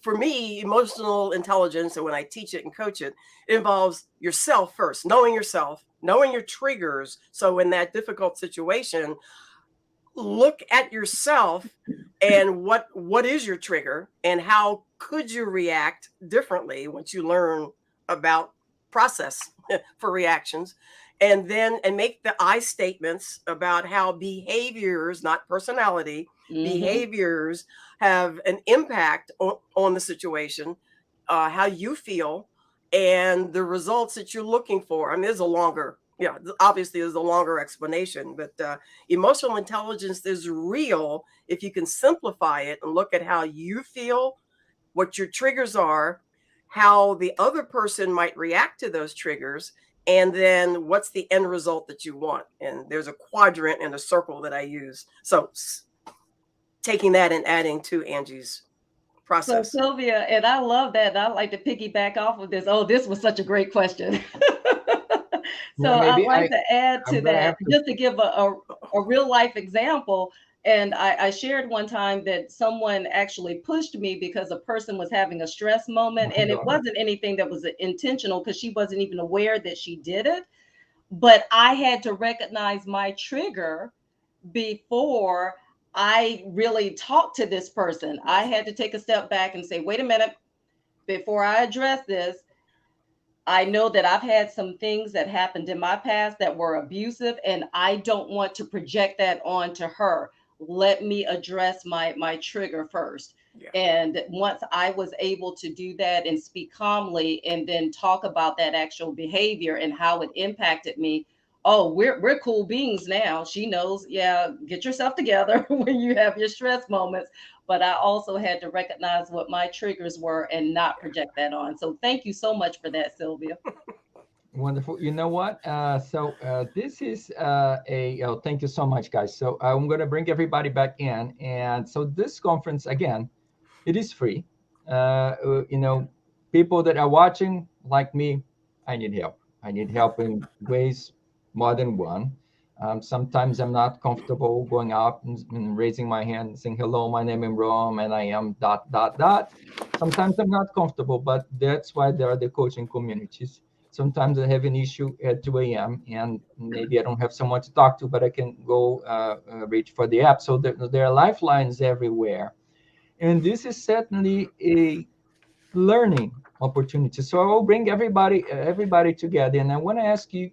for me, emotional intelligence, and when I teach it and coach it, it involves yourself first, knowing yourself, knowing your triggers. So in that difficult situation, look at yourself and what is your trigger, and how could you react differently once you learn about process for reactions, and make the I statements about how behaviors, not personality, behaviors have an impact on the situation, how you feel, and the results that you're looking for. I mean, there's a longer, obviously there's a longer explanation, but emotional intelligence is real if you can simplify it and look at how you feel, what your triggers are, how the other person might react to those triggers, and then what's the end result that you want. And there's a quadrant and a circle that I use. So taking that and adding to Angie's process. So Sylvia, and I love that. I like to piggyback off of this. Oh, this was such a great question. So I'd like to add to that, just to give a real life example. And I shared one time that someone actually pushed me because a person was having a stress moment, and it wasn't anything that was intentional, because she wasn't even aware that she did it. But I had to recognize my trigger before I really talked to this person. I had to take a step back and say, wait a minute, before I address this, I know that I've had some things that happened in my past that were abusive, and I don't want to project that onto her. Let me address my trigger first. And once I was able to do that and speak calmly, and then talk about that actual behavior and how it impacted me, oh, we're cool beings now. She knows, get yourself together when you have your stress moments. But I also had to recognize what my triggers were and not project that on. So thank you so much for that, Sylvia. Wonderful. You know what? This is thank you so much, guys. So I'm going to bring everybody back in. And so this conference, again, it is free. People that are watching, like me, I need help. I need help in ways more than one. Sometimes I'm not comfortable going up and raising my hand and saying, hello, my name is Rom, and I am ... Sometimes I'm not comfortable, but that's why there are the coaching communities. Sometimes I have an issue at 2 a.m. and maybe I don't have someone to talk to, but I can go reach for the app. So there are lifelines everywhere. And this is certainly a learning opportunity. So I will bring everybody together. And I want to ask you,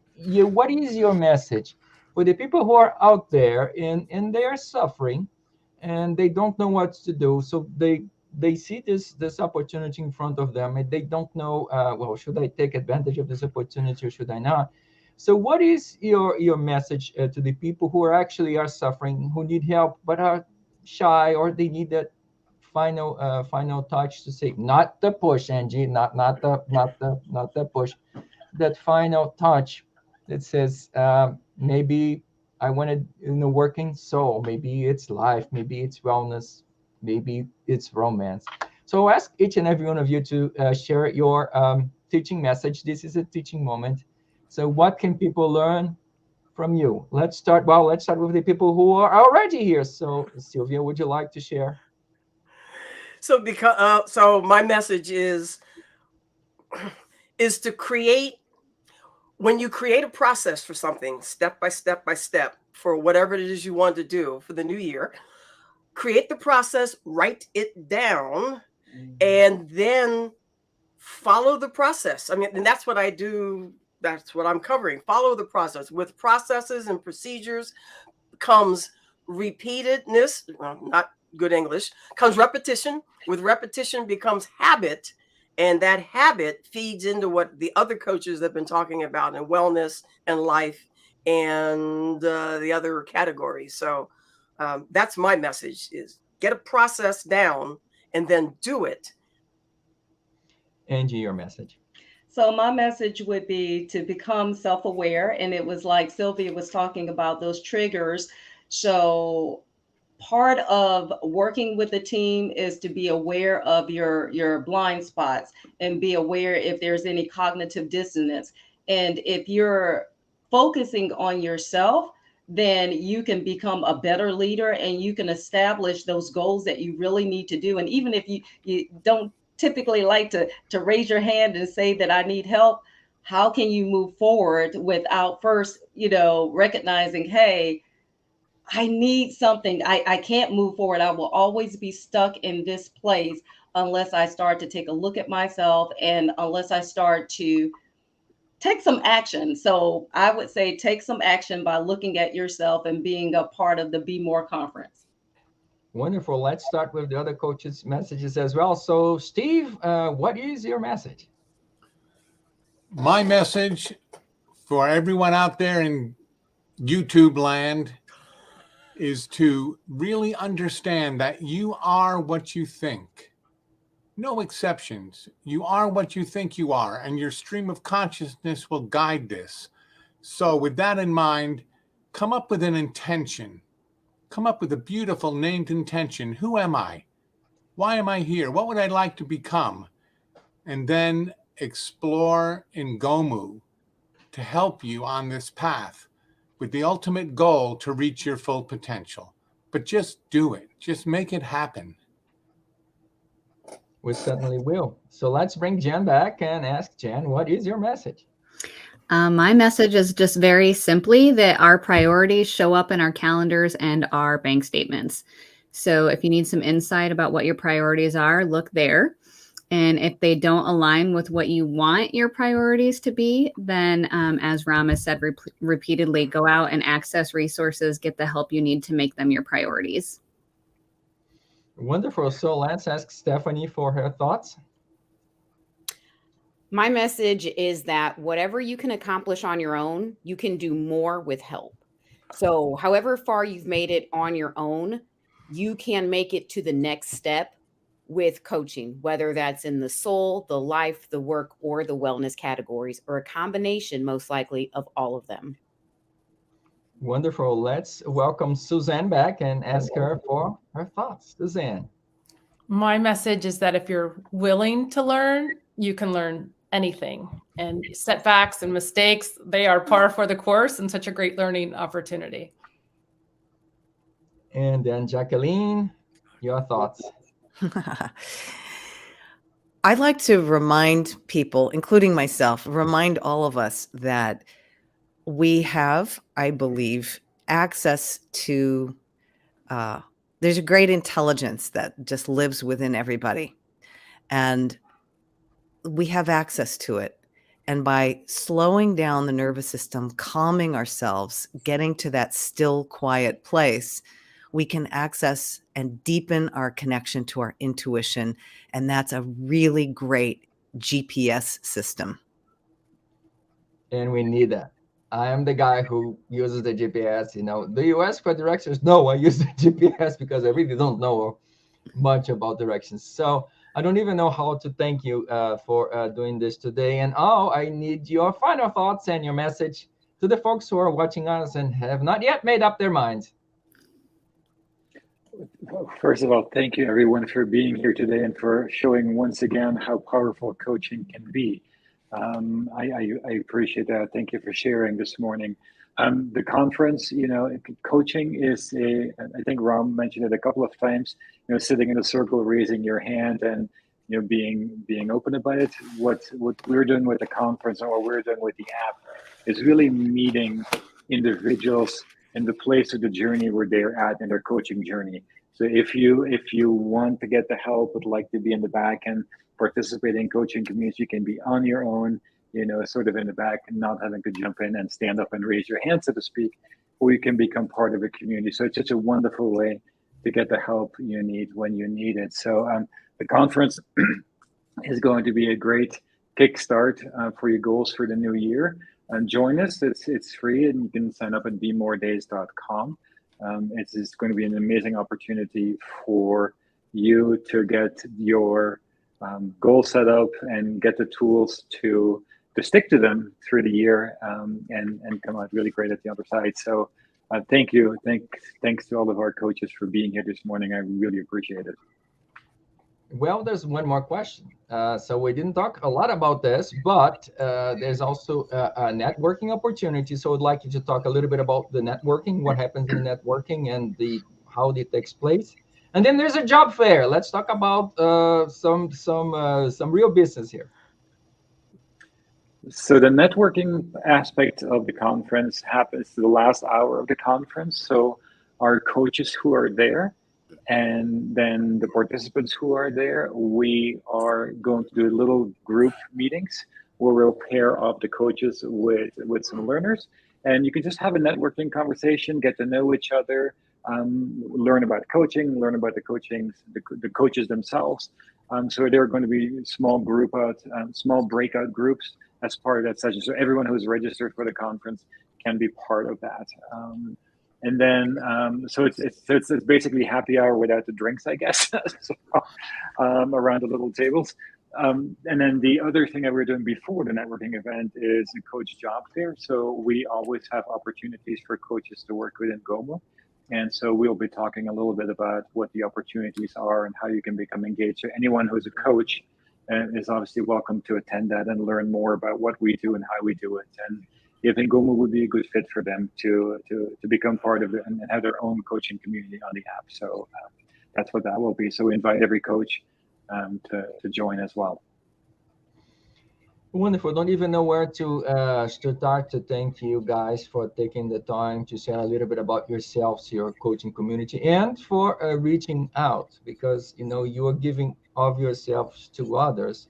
what is your message for the people who are out there and they are suffering and they don't know what to do? So they see this opportunity in front of them and they don't know, well, should I take advantage of this opportunity or should I not? So what is your message to the people who are suffering, who need help but are shy, or they need that final touch to say, not the push, Angie, not the push, that final touch that says, maybe I wanted working soul, maybe it's life, maybe it's wellness, maybe it's romance. So I'll ask each and every one of you to share your teaching message. This is a teaching moment. So what can people learn from you? Let's start with the people who are already here. So Sylvia, would you like to share? So so my message is to create, when you create a process for something, step by step by step, for whatever it is you want to do for the new year, create the process, write it down, and then follow the process. I mean, and that's what I do. That's what I'm covering. Follow the process. With processes and procedures comes repeatedness, well, not good English, comes repetition. With repetition becomes habit. And that habit feeds into what the other coaches have been talking about in wellness and life and the other categories. So that's my message, is get a process down and then do it. Angie, your message. So my message would be to become self-aware. And it was like Sylvia was talking about those triggers. So part of working with a team is to be aware of your blind spots and be aware if there's any cognitive dissonance. And if you're focusing on yourself, then you can become a better leader and you can establish those goals that you really need to do. And even if you don't typically like to raise your hand and say that I need help, how can you move forward without first, recognizing, hey, I need something. I can't move forward. I will always be stuck in this place unless I start to take a look at myself and unless I start to take some action. So I would say take some action by looking at yourself and being a part of the Be More conference. Wonderful. Let's start with the other coaches' messages as well. So, Steve, what is your message? My message for everyone out there in YouTube land is to really understand that you are what you think. No exceptions. You are what you think you are, and your stream of consciousness will guide this. So with that in mind, come up with an intention. Come up with a beautiful named intention. Who am I? Why am I here? What would I like to become? And then explore Ingomu to help you on this path with the ultimate goal to reach your full potential. But just do it. Just make it happen. We certainly will. So let's bring Jen back and ask Jen, what is your message? My message is just very simply that our priorities show up in our calendars and our bank statements. So if you need some insight about what your priorities are, look there. And if they don't align with what you want your priorities to be, then as Ramas said repeatedly, go out and access resources, get the help you need to make them your priorities. Wonderful. So let's ask Stephanie for her thoughts. My message is that whatever you can accomplish on your own, you can do more with help. So however far you've made it on your own, you can make it to the next step with coaching, whether that's in the soul, the life, the work, or the wellness categories, or a combination, most likely, of all of them. Wonderful. Let's welcome Suzanne back and ask her for her thoughts. Suzanne. My message is that if you're willing to learn, you can learn anything. And setbacks and mistakes, they are par for the course and such a great learning opportunity. And then Jacqueline, your thoughts. I'd like to remind people, including myself, remind all of us that we have, I believe, access to, there's a great intelligence that just lives within everybody. And we have access to it. And by slowing down the nervous system, calming ourselves, getting to that still, quiet place, we can access and deepen our connection to our intuition. And that's a really great GPS system. And we need that. I am the guy who uses the GPS. Do you ask for directions? No, I use the GPS because I really don't know much about directions. So I don't even know how to thank you for doing this today. And I need your final thoughts and your message to the folks who are watching us and have not yet made up their minds. First of all, thank you everyone for being here today and for showing once again how powerful coaching can be. I appreciate that. Thank you for sharing this morning. The conference, coaching is I think Ram mentioned it a couple of times, sitting in a circle, raising your hand and, being open about it. What we're doing with the conference or what we're doing with the app is really meeting individuals in the place of the journey where they're at in their coaching journey. So if you want to get the help, would like to be in the back and participate in coaching communities, you can be on your own, sort of in the back and not having to jump in and stand up and raise your hand, so to speak, or you can become part of a community. So it's such a wonderful way to get the help you need when you need it. So the conference is going to be a great kickstart for your goals for the new year. Join us. It's free and you can sign up at bemoredays.com. It's going to be an amazing opportunity for you to get your goals set up and get the tools to stick to them through the year, and come out really great at the other side. So thank you. Thanks to all of our coaches for being here this morning. I really appreciate it. Well, there's one more question. So we didn't talk a lot about this, but there's also a networking opportunity. So I'd like you to talk a little bit about the networking, what happens in networking, and how it takes place. And then there's a job fair. Let's talk about some real business here. So the networking aspect of the conference happens to the last hour of the conference. So our coaches who are there, and then the participants who are there, we are going to do little group meetings where we'll pair up the coaches with some learners, and you can just have a networking conversation, get to know each other, learn about coaching, learn about the coaches themselves. So there are going to be small breakout groups as part of that session. So everyone who's registered for the conference can be part of that. And then, so it's basically happy hour without the drinks, I guess, so, around the little tables. And then the other thing that we're doing before the networking event is a coach job fair. So we always have opportunities for coaches to work with Ingomu. And so we'll be talking a little bit about what the opportunities are and how you can become engaged. So anyone who's a coach is obviously welcome to attend that and learn more about what we do and how we do it. And if Ingomu would be a good fit for them to become part of it and have their own coaching community on the app. So that's what that will be. So we invite every coach to join as well. Wonderful. Don't even know where to start to thank you guys for taking the time to share a little bit about yourselves, your coaching community, and for reaching out, because you are giving of yourselves to others.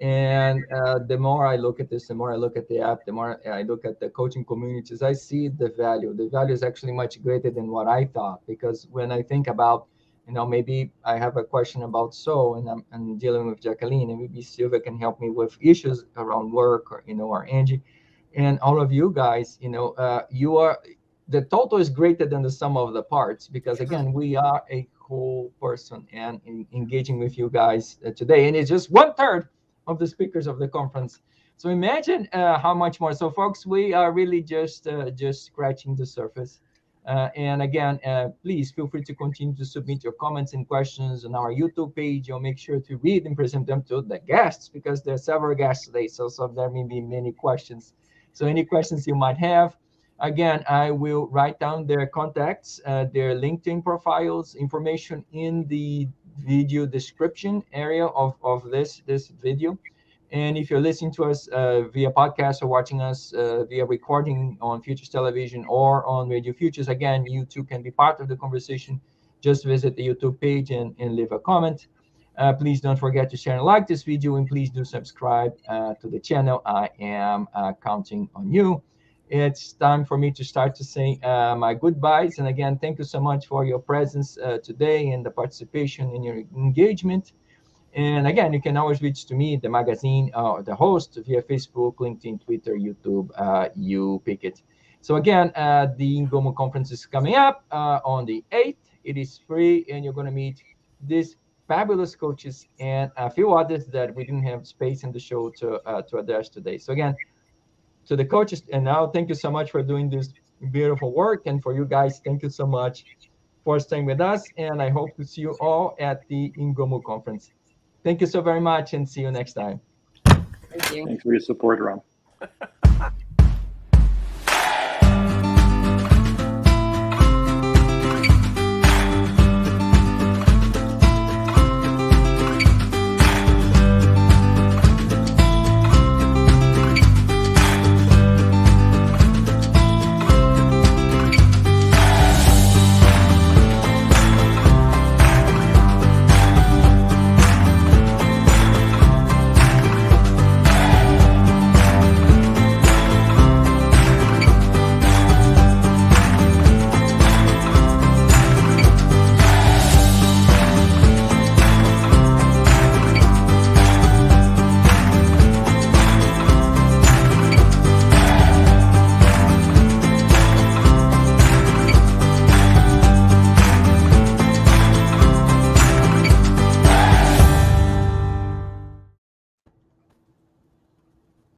And the more I look at this, the more I look at the app, the more I look at the coaching communities, I see the value. The value is actually much greater than what I thought, because when I think about, maybe I have a question about and I'm dealing with Jacqueline, and maybe Silvia can help me with issues around work, or Angie, and all of you guys, you are, the total is greater than the sum of the parts, because again, we are a whole person, and engaging with you guys today, and it's just 1/3 of the speakers of the conference. So imagine how much more. So folks, we are really just scratching the surface. And again, please feel free to continue to submit your comments and questions on our YouTube page. You'll make sure to read and present them to the guests, because there are several guests today. So there may be many questions. So any questions you might have, again, I will write down their contacts, their LinkedIn profiles, information in the video description area of this video. And if you're listening to us via podcast or watching us via recording on Futures Television or on Radio Futures, again, you too can be part of the conversation. Just visit the YouTube page and leave a comment. Please don't forget to share and like this video, and please do subscribe to the channel. I am counting on you. It's time for me to start to say my goodbyes. And again, thank you so much for your presence today, and the participation and your engagement. And again, you can always reach to me, the magazine, the host, via Facebook, LinkedIn, Twitter, YouTube, you pick it. So again, the Ingomu conference is coming up on the 8th. It is free, and you're going to meet these fabulous coaches and a few others that we didn't have space in the show to address today. So again, to the coaches, and now thank you so much for doing this beautiful work. And for you guys, thank you so much for staying with us. And I hope to see you all at the Ingomu conference. Thank you so very much, and see you next time. Thank you. Thanks for your support, Ron.